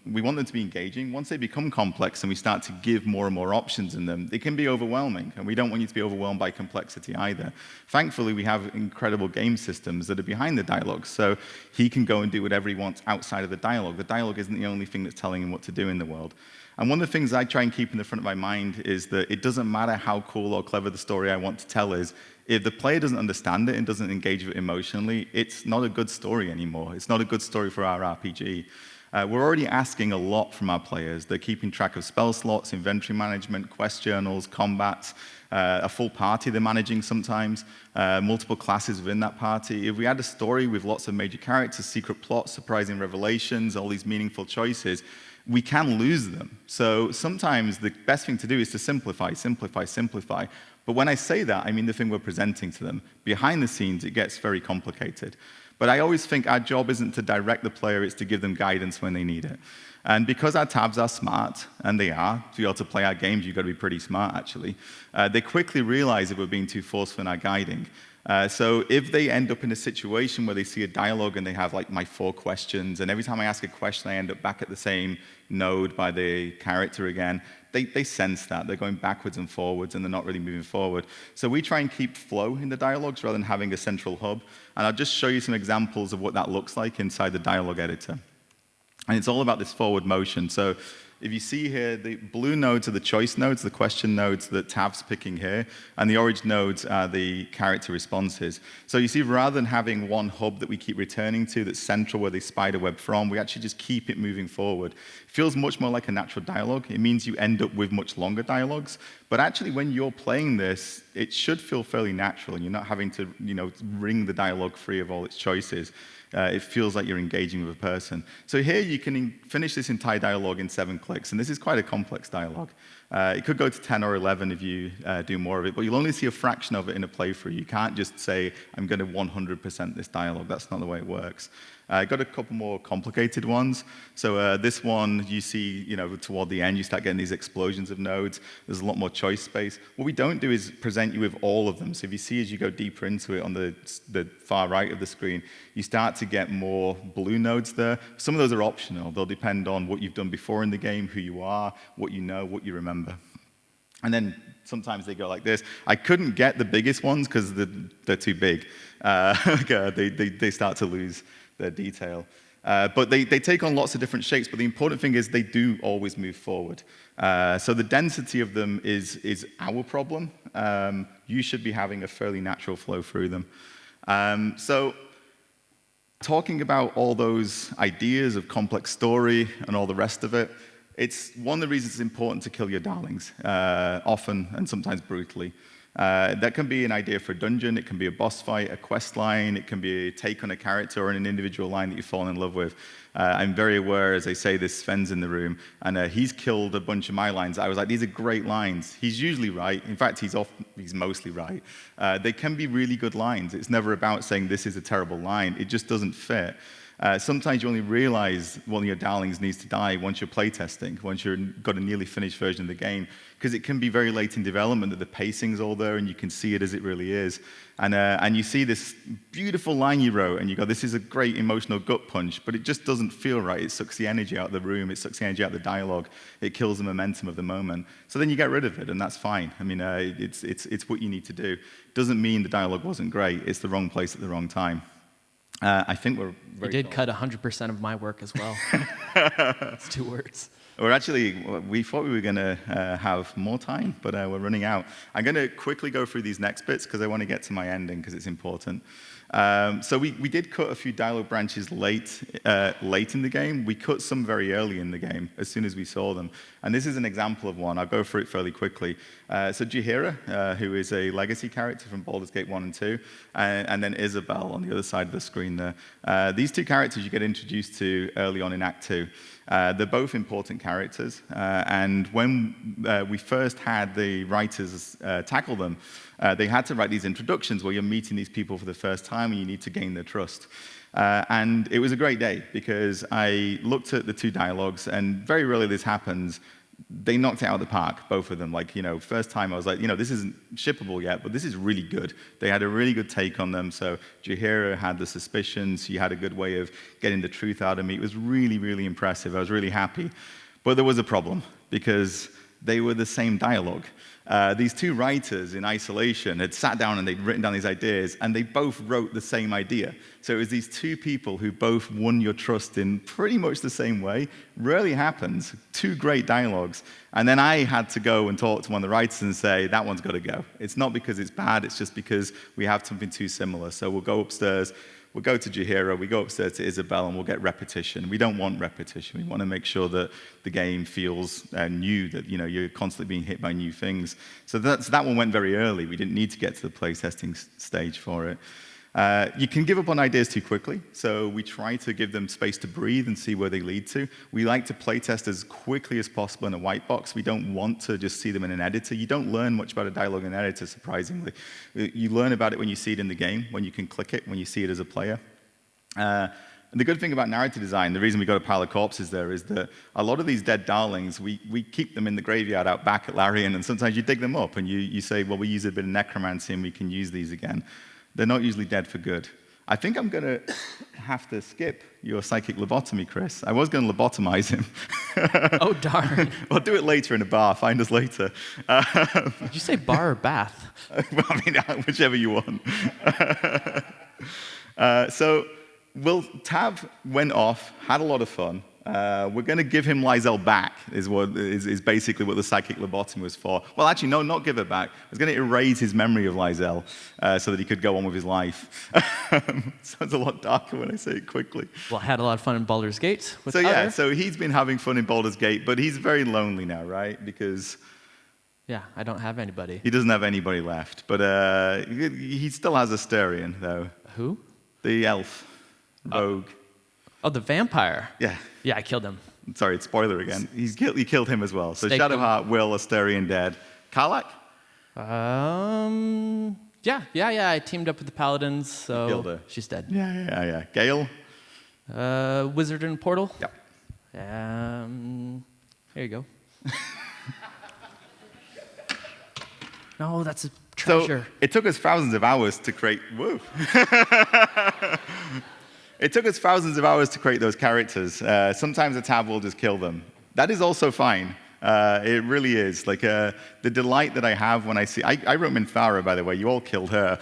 we want them to be engaging. Once they become complex and we start to give more and more options in them, they can be overwhelming, and we don't want you to be overwhelmed by complexity either. Thankfully, we have incredible game systems that are behind the dialogue, so he can go and do whatever he wants outside of the dialogue. The dialogue isn't the only thing that's telling him what to do in the world. And one of the things I try and keep in the front of my mind is that it doesn't matter how cool or clever the story I want to tell is, if the player doesn't understand it and doesn't engage with it emotionally, it's not a good story anymore. It's not a good story for our RPG. We're already asking a lot from our players. They're keeping track of spell slots, inventory management, quest journals, combats, a full party they're managing sometimes, multiple classes within that party. If we had a story with lots of major characters, secret plots, surprising revelations, all these meaningful choices, we can lose them. So sometimes the best thing to do is to simplify, simplify, simplify. But when I say that, I mean the thing we're presenting to them. Behind the scenes, it gets very complicated. But I always think our job isn't to direct the player, it's to give them guidance when they need it. And because our tabs are smart, and they are, to be able to play our games, you've got to be pretty smart, actually, they quickly realize if we're being too forceful in our guiding. So if they end up in a situation where they see a dialogue and they have like my 4 questions, and every time I ask a question, I end up back at the same node by the character again, they sense that. They're going backwards and forwards, and they're not really moving forward. So we try and keep flow in the dialogues rather than having a central hub. And I'll just show you some examples of what that looks like inside the dialogue editor. And it's all about this forward motion. So if you see here, the blue nodes are the choice nodes, the question nodes that Tav's picking here, and the orange nodes are the character responses. So you see, rather than having one hub that we keep returning to that's central where they spider web from, we actually just keep it moving forward. It feels much more like a natural dialogue. It means you end up with much longer dialogues. But actually, when you're playing this, it should feel fairly natural, and you're not having to, wring the dialogue free of all its choices. It feels like you're engaging with a person. So here you can finish this entire dialogue in 7 clicks, and this is quite a complex dialogue. It could go to 10 or 11 if you do more of it, but you'll only see a fraction of it in a playthrough. You can't just say, I'm going to 100% this dialogue. That's not the way it works. I got a couple more complicated ones. So this one, you see, toward the end, you start getting these explosions of nodes. There's a lot more choice space. What we don't do is present you with all of them. So if you see as you go deeper into it on the far right of the screen, you start to get more blue nodes there. Some of those are optional. They'll depend on what you've done before in the game, who you are, what you know, what you remember. And then sometimes they go like this. I couldn't get the biggest ones because they're too big. They start to lose their detail. But they take on lots of different shapes, but the important thing is they do always move forward. So the density of them is our problem. You should be having a fairly natural flow through them. So Talking about all those ideas of complex story and all the rest of it, it's one of the reasons it's important to kill your darlings, often and sometimes brutally. That can be an idea for a dungeon, it can be a boss fight, a quest line, it can be a take on a character or an individual line that you've fallen in love with. I'm very aware, as I say, this Sven's in the room, and he's killed a bunch of my lines. I was like, these are great lines. He's usually right. In fact, he's mostly right. They can be really good lines. It's never about saying this is a terrible line. It just doesn't fit. Sometimes you only realize one of your darlings needs to die once you're playtesting, once you've got a nearly finished version of the game, because it can be very late in development that the pacing's all there and you can see it as it really is. And you see this beautiful line you wrote and you go, this is a great emotional gut punch, but it just doesn't feel right. It sucks the energy out of the room, it sucks the energy out of the dialogue, it kills the momentum of the moment. So then you get rid of it and that's fine. I mean, it's what you need to do. It doesn't mean the dialogue wasn't great, it's the wrong place at the wrong time. I think we're very You did cut 100% of my work as well. It's 2 words. We thought we were going to have more time, but we're running out. I'm going to quickly go through these next bits because I want to get to my ending because it's important. So we did cut a few dialogue branches late in the game. We cut some very early in the game, as soon as we saw them. And this is an example of one. I'll go through it fairly quickly. So Jaheira, who is a legacy character from Baldur's Gate 1 and 2, and then Isabel on the other side of the screen there. These 2 characters you get introduced to early on in Act 2. They're both important characters, and when we first had the writers tackle them, they had to write these introductions where you're meeting these people for the first time and you need to gain their trust. And it was a great day because I looked at the 2 dialogues, and very rarely this happens. They knocked it out of the park, both of them. Like, first time I was like, this isn't shippable yet, but this is really good. They had a really good take on them. So Jaheira had the suspicions. She had a good way of getting the truth out of me. It was really, really impressive. I was really happy. But there was a problem because they were the same dialogue. These 2 writers in isolation had sat down and they'd written down these ideas, and they both wrote the same idea. So it was these 2 people who both won your trust in pretty much the same way. Rarely happens. 2 great dialogues. And then I had to go and talk to one of the writers and say, that one's got to go. It's not because it's bad, it's just because we have something too similar. So we'll go upstairs. We'll go to Jaheira, we go upstairs to Isabel, and we'll get repetition. We don't want repetition. We want to make sure that the game feels new, that you're constantly being hit by new things. So that one went very early. We didn't need to get to the playtesting stage for it. You can give up on ideas too quickly, so we try to give them space to breathe and see where they lead to. We like to playtest as quickly as possible in a white box. We don't want to just see them in an editor. You don't learn much about a dialogue in an editor, surprisingly. You learn about it when you see it in the game, when you can click it, when you see it as a player. And the good thing about narrative design, the reason we got a pile of corpses there, is that a lot of these dead darlings, we keep them in the graveyard out back at Larian, and sometimes you dig them up and you say, well, we use a bit of necromancy and we can use these again. They're not usually dead for good. I think I'm going to have to skip your psychic lobotomy, Chris. I was going to lobotomize him. Oh, darn. We'll do it later in a bar. Find us later. Did you say bar or bath? Well, I mean, whichever you want. So Tav went off, had a lot of fun. We're going to give him Lizelle back, is basically what the psychic lobotomy was for. Well, actually, no, not give it back. I was going to erase his memory of Lizelle so that he could go on with his life. Sounds a lot darker when I say it quickly. Well, I had a lot of fun in Baldur's Gate. So he's been having fun in Baldur's Gate, but he's very lonely now, right? Because yeah, I don't have anybody. he doesn't have anybody left. But he still has Asterion, though. Who? The elf, rogue. Oh, the vampire. Yeah. Yeah, I killed him. Sorry, it's spoiler again. He killed him as well. So Staked him. Shadowheart, Will, Asterion dead. Karlach? Yeah. I teamed up with the paladins, so Killed her. she's dead. Yeah. Gale? Wizard in Portal. Yep. Here you go. No, that's a treasure. So it took us thousands of hours to create. Whoa. It took us thousands of hours to create those characters. Sometimes a tab will just kill them. That is also fine. It really is. Like the delight that I have when I see. I wrote Minthara, by the way. You all killed her.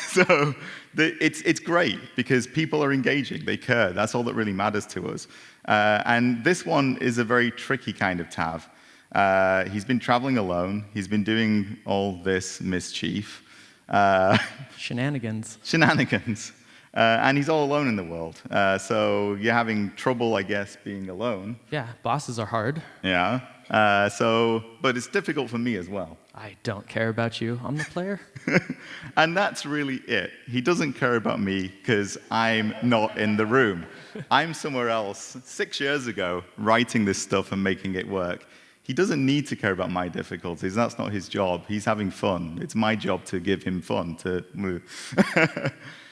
So it's great because people are engaging. They care. That's all that really matters to us. And this one is a very tricky kind of Tav. He's been traveling alone. He's been doing all this mischief. Shenanigans. And he's all alone in the world. So you're having trouble, I guess, being alone. Yeah, bosses are hard. Yeah. But it's difficult for me as well. I don't care about you. I'm the player. And that's really it. He doesn't care about me because I'm not in the room. I'm somewhere else 6 years ago writing this stuff and making it work. He doesn't need to care about my difficulties. That's not his job. He's having fun. It's my job to give him fun.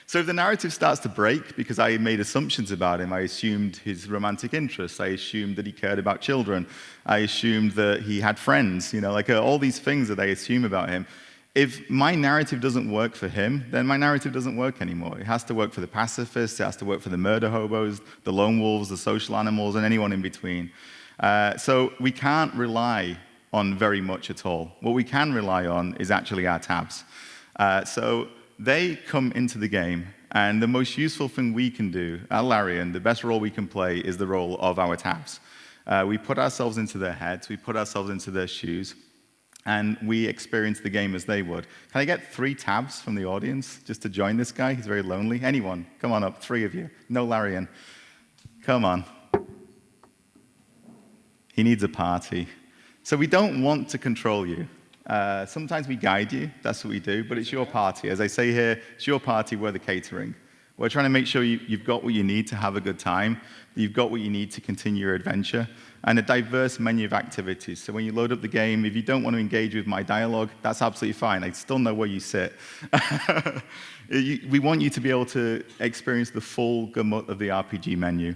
So if the narrative starts to break because I made assumptions about him, I assumed his romantic interests, I assumed that he cared about children, I assumed that he had friends, all these things that I assume about him. If my narrative doesn't work for him, then my narrative doesn't work anymore. It has to work for the pacifists, it has to work for the murder hobos, the lone wolves, the social animals, and anyone in between. So we can't rely on very much at all. What we can rely on is actually our tabs. So they come into the game, and the most useful thing we can do at Larian, the best role we can play, is the role of our tabs. We put ourselves into their heads, we put ourselves into their shoes, and we experience the game as they would. Can I get 3 tabs from the audience just to join this guy? He's very lonely. Anyone? Come on up, 3 of you. No Larian. Come on. He needs a party. So we don't want to control you. Sometimes we guide you, that's what we do, but it's your party. As I say here, it's your party, we're the catering. We're trying to make sure you've got what you need to have a good time, you've got what you need to continue your adventure, and a diverse menu of activities. So when you load up the game, if you don't want to engage with my dialogue, that's absolutely fine. I still know where you sit. We want you to be able to experience the full gamut of the RPG menu.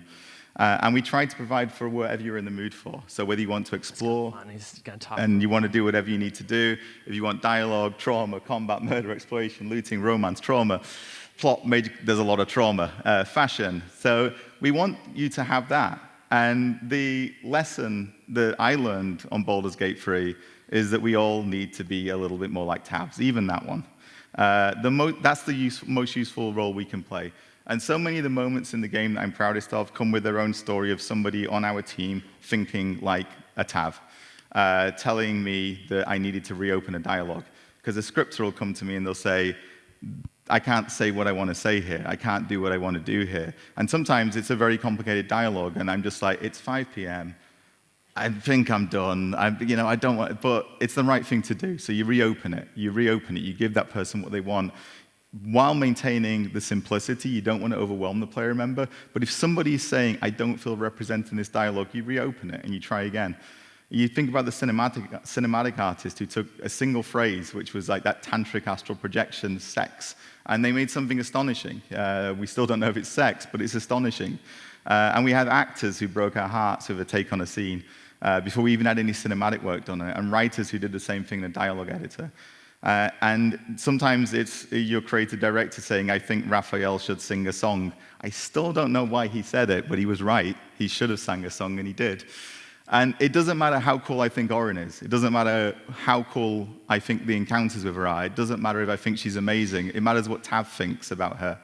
And we try to provide for whatever you're in the mood for. So whether you want to explore, and you want to do whatever you need to do, if you want dialogue, trauma, combat, murder, exploration, looting, romance, trauma, plot, there's a lot of trauma, fashion. So we want you to have that. And the lesson that I learned on Baldur's Gate 3 is that we all need to be a little bit more like tabs, even that one. That's the most useful role we can play. And so many of the moments in the game that I'm proudest of come with their own story of somebody on our team thinking like a Tav, telling me that I needed to reopen a dialogue. Because a scripter will come to me and they'll say, I can't say what I want to say here. I can't do what I want to do here. And sometimes it's a very complicated dialogue, and I'm just like, it's 5 p.m. I think I'm done. I don't want it, but it's the right thing to do. So you reopen it. You give that person what they want. While maintaining the simplicity, you don't want to overwhelm the player member, but if somebody's saying, I don't feel represented in this dialogue, you reopen it and you try again. You think about the cinematic artist who took a single phrase, which was like that tantric astral projection, sex, and they made something astonishing. We still don't know if it's sex, but it's astonishing. And we had actors who broke our hearts with a take on a scene before we even had any cinematic work done on it, and writers who did the same thing, the dialogue editor. And sometimes it's your creative director saying, I think Raphael should sing a song. I still don't know why he said it, but he was right. He should have sang a song, and he did. And it doesn't matter how cool I think Orin is. It doesn't matter how cool I think the encounters with her are. It doesn't matter if I think she's amazing. It matters what Tav thinks about her.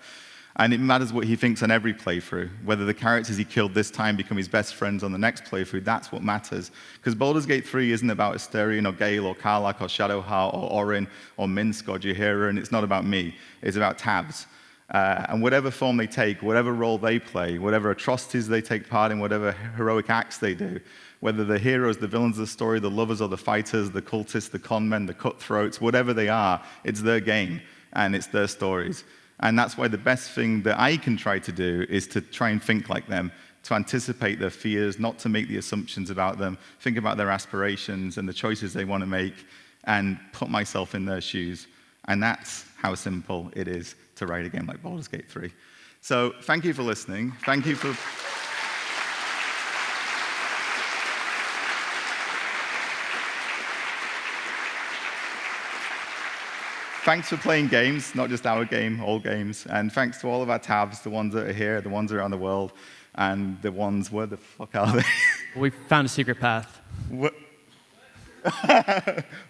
And it matters what he thinks on every playthrough. Whether the characters he killed this time become his best friends on the next playthrough, that's what matters. Because Baldur's Gate 3 isn't about Asterion or Gale or Karlach or Shadowheart or Orin or Minsk or Jaheira, and it's not about me. It's about Tabs. And whatever form they take, whatever role they play, whatever atrocities they take part in, whatever heroic acts they do, whether the heroes, the villains of the story, the lovers or the fighters, the cultists, the conmen, the cutthroats, whatever they are, it's their game and it's their stories. And that's why the best thing that I can try to do is to try and think like them, to anticipate their fears, not to make the assumptions about them, think about their aspirations and the choices they want to make, and put myself in their shoes. And that's how simple it is to write a game like Baldur's Gate 3. So thank you for listening. Thank you for... Thanks for playing games, not just our game, all games. And thanks to all of our tabs, the ones that are here, the ones around the world, and the ones, where the fuck are they? We found a secret path. What?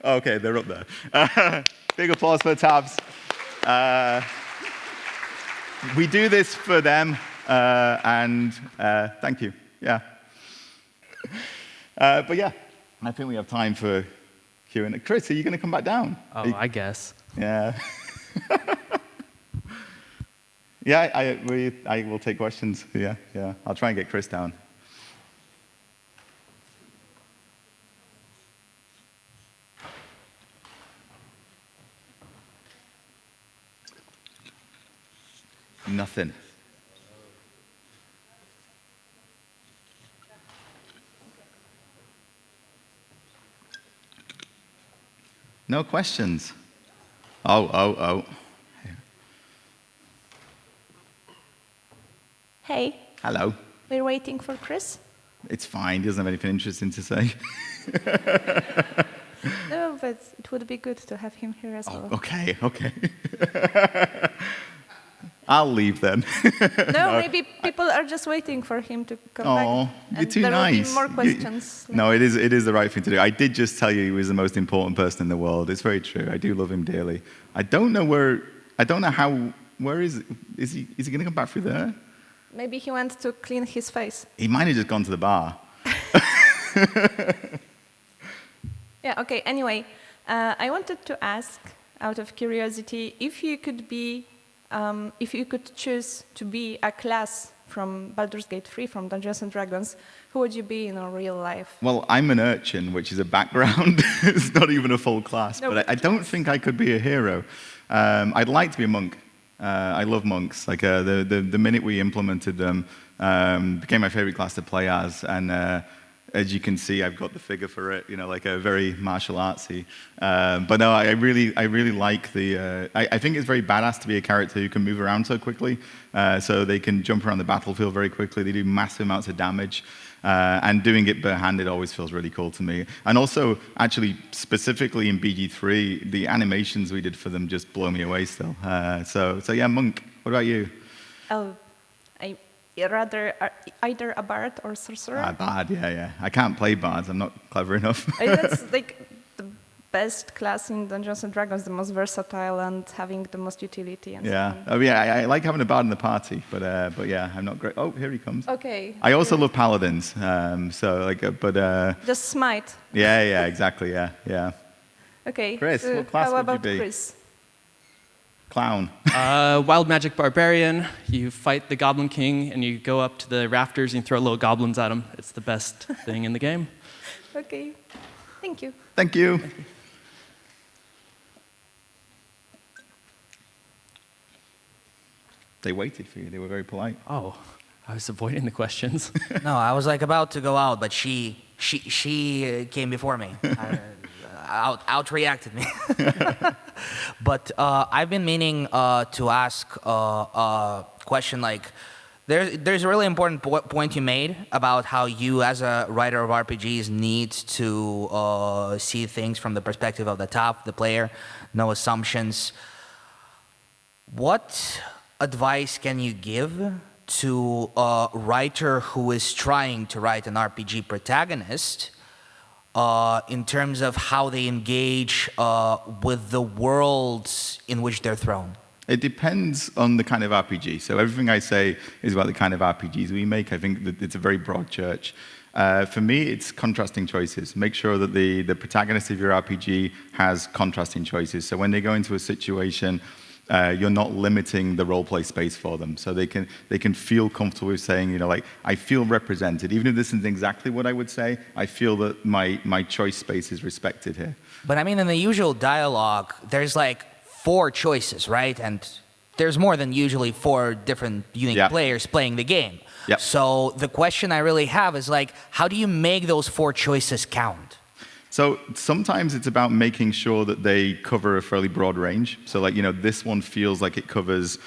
Okay, they're up there. Big applause for the tabs. We do this for them, and thank you. Yeah. But yeah, I think we have time for Q&A. Chris, are you going to come back down? Oh, I guess. Yeah. Yeah, I will take questions. Yeah. I'll try and get Chris down. Nothing. No questions. Oh. Hey, Hello. we're waiting for Chris. It's fine. He doesn't have anything interesting to say. No, but it would be good to have him here as well. Okay. I'll leave then. No, maybe people are just waiting for him to come Oh, back. you're And too there nice. will be more questions. No, it is the right thing to do. I did just tell you he was the most important person in the world. It's very true. I do love him dearly. I don't know how. Where is he? Is he going to come back through there? Maybe he went to clean his face. He might have just gone to the bar. Yeah, okay, anyway, I wanted to ask, out of curiosity, if you could choose to be a class from Baldur's Gate 3, from Dungeons & Dragons, who would you be in a real life? Well, I'm an urchin, which is a background. It's not even a full class, No, but I don't think I could be a hero. I'd like to be a monk. I love monks. Like the minute we implemented them, became my favorite class to play as, and as you can see, I've got the figure for it. Like a very martial artsy. But no, I really like the. I think it's very badass to be a character who can move around so quickly. So they can jump around the battlefield very quickly. They do massive amounts of damage. And doing it barehanded always feels really cool to me. And also, actually, specifically in BG3, the animations we did for them just blow me away still. So yeah, monk. What about you? Oh, I rather either a bard or sorcerer. Bard, yeah. I can't play bards. I'm not clever enough. That's like the best class in Dungeons & Dragons, the most versatile and having the most utility and so on. Oh yeah, I like having a bard in the party, but yeah, I'm not great. Oh, here he comes. Okay. I also love paladins. Just smite. Yeah, exactly. Yeah. Okay. Chris, so what class how would you about be? Chris? Clown. Wild magic barbarian. You fight the Goblin King, and you go up to the rafters and you throw little goblins at him. It's the best thing in the game. Okay. Thank you. Thank you. They waited for you. They were very polite. Oh, I was avoiding the questions. No, I was like about to go out, but she came before me. Outreacted me. But I've been meaning to ask a question like, there's a really important point you made about how you, as a writer of RPGs, need to see things from the perspective of the player, no assumptions. What advice can you give to a writer who is trying to write an RPG protagonist in terms of how they engage with the words in which they're thrown? It depends on the kind of RPG. So everything I say is about the kind of RPGs we make. I think that it's a very broad church. For me, it's contrasting choices. Make sure that the protagonist of your RPG has contrasting choices. So when they go into a situation, you're not limiting the role-play space for them. So they can feel comfortable with saying, like, I feel represented. Even if this isn't exactly what I would say, I feel that my choice space is respected here. But I mean, in the usual dialogue, there's like 4 choices, right? And there's more than usually 4 different unique players playing the game. Yep. So the question I really have is like, how do you make those 4 choices count? So sometimes it's about making sure that they cover a fairly broad range. So like, this one feels like it covers,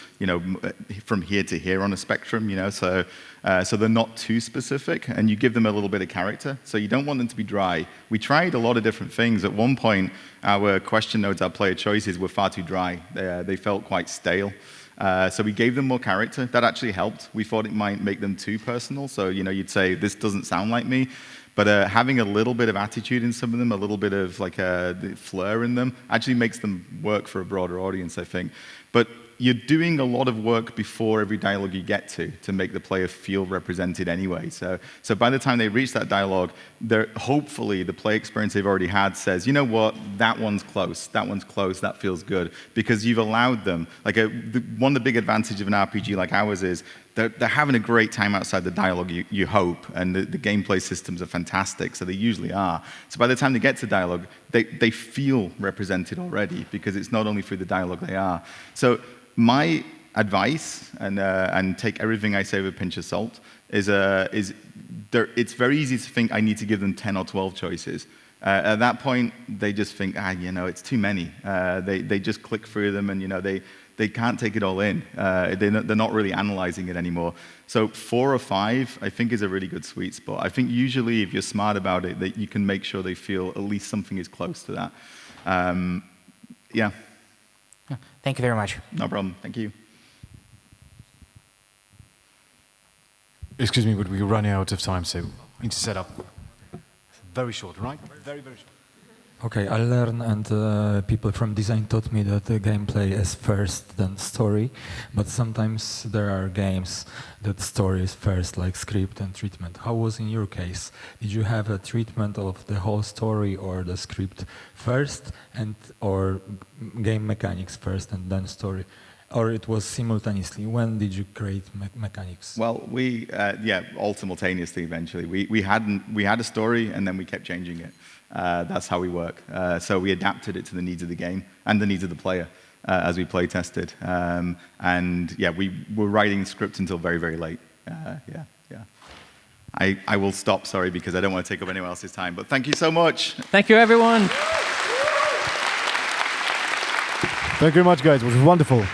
from here to here on a spectrum, so they're not too specific, and you give them a little bit of character. So you don't want them to be dry. We tried a lot of different things. At one point, our question notes, our player choices were far too dry. They felt quite stale. So we gave them more character. That actually helped. We thought it might make them too personal. So, you'd say, this doesn't sound like me. But having a little bit of attitude in some of them, a little bit of like a flair in them, actually makes them work for a broader audience, I think. But you're doing a lot of work before every dialogue you get to make the player feel represented anyway. So by the time they reach that dialogue, hopefully the play experience they've already had says, you know what, that one's close, that feels good, because you've allowed them. Like one of the big advantages of an RPG like ours is they're having a great time outside the dialogue, you hope, and the gameplay systems are fantastic, so they usually are. So by the time they get to dialogue, they feel represented already, because it's not only through the dialogue they are. So my advice, and take everything I say with a pinch of salt, is it's very easy to think I need to give them 10 or 12 choices. At that point, they just think, it's too many. They just click through them, and they can't take it all in. They're not really analyzing it anymore. So 4 or 5, I think, is a really good sweet spot. I think usually, if you're smart about it, that you can make sure they feel at least something is close to that. Yeah. Thank you very much. No problem. Thank you. Excuse me, but we're running out of time, so we need to set up. Very short, right? Very, very short. Okay, I learned, and people from design taught me that the gameplay is first, then story. But sometimes there are games that story is first, like script and treatment. How was in your case? Did you have a treatment of the whole story or the script first, or game mechanics first and then story? Or it was simultaneously? When did you create mechanics? Well, all simultaneously eventually. We had a story, and then we kept changing it. That's how we work. So we adapted it to the needs of the game and the needs of the player as we play tested. We were writing scripts until very, very late. I will stop, sorry, because I don't want to take up anyone else's time. But thank you so much. Thank you, everyone. Thank you very much, guys. It was wonderful.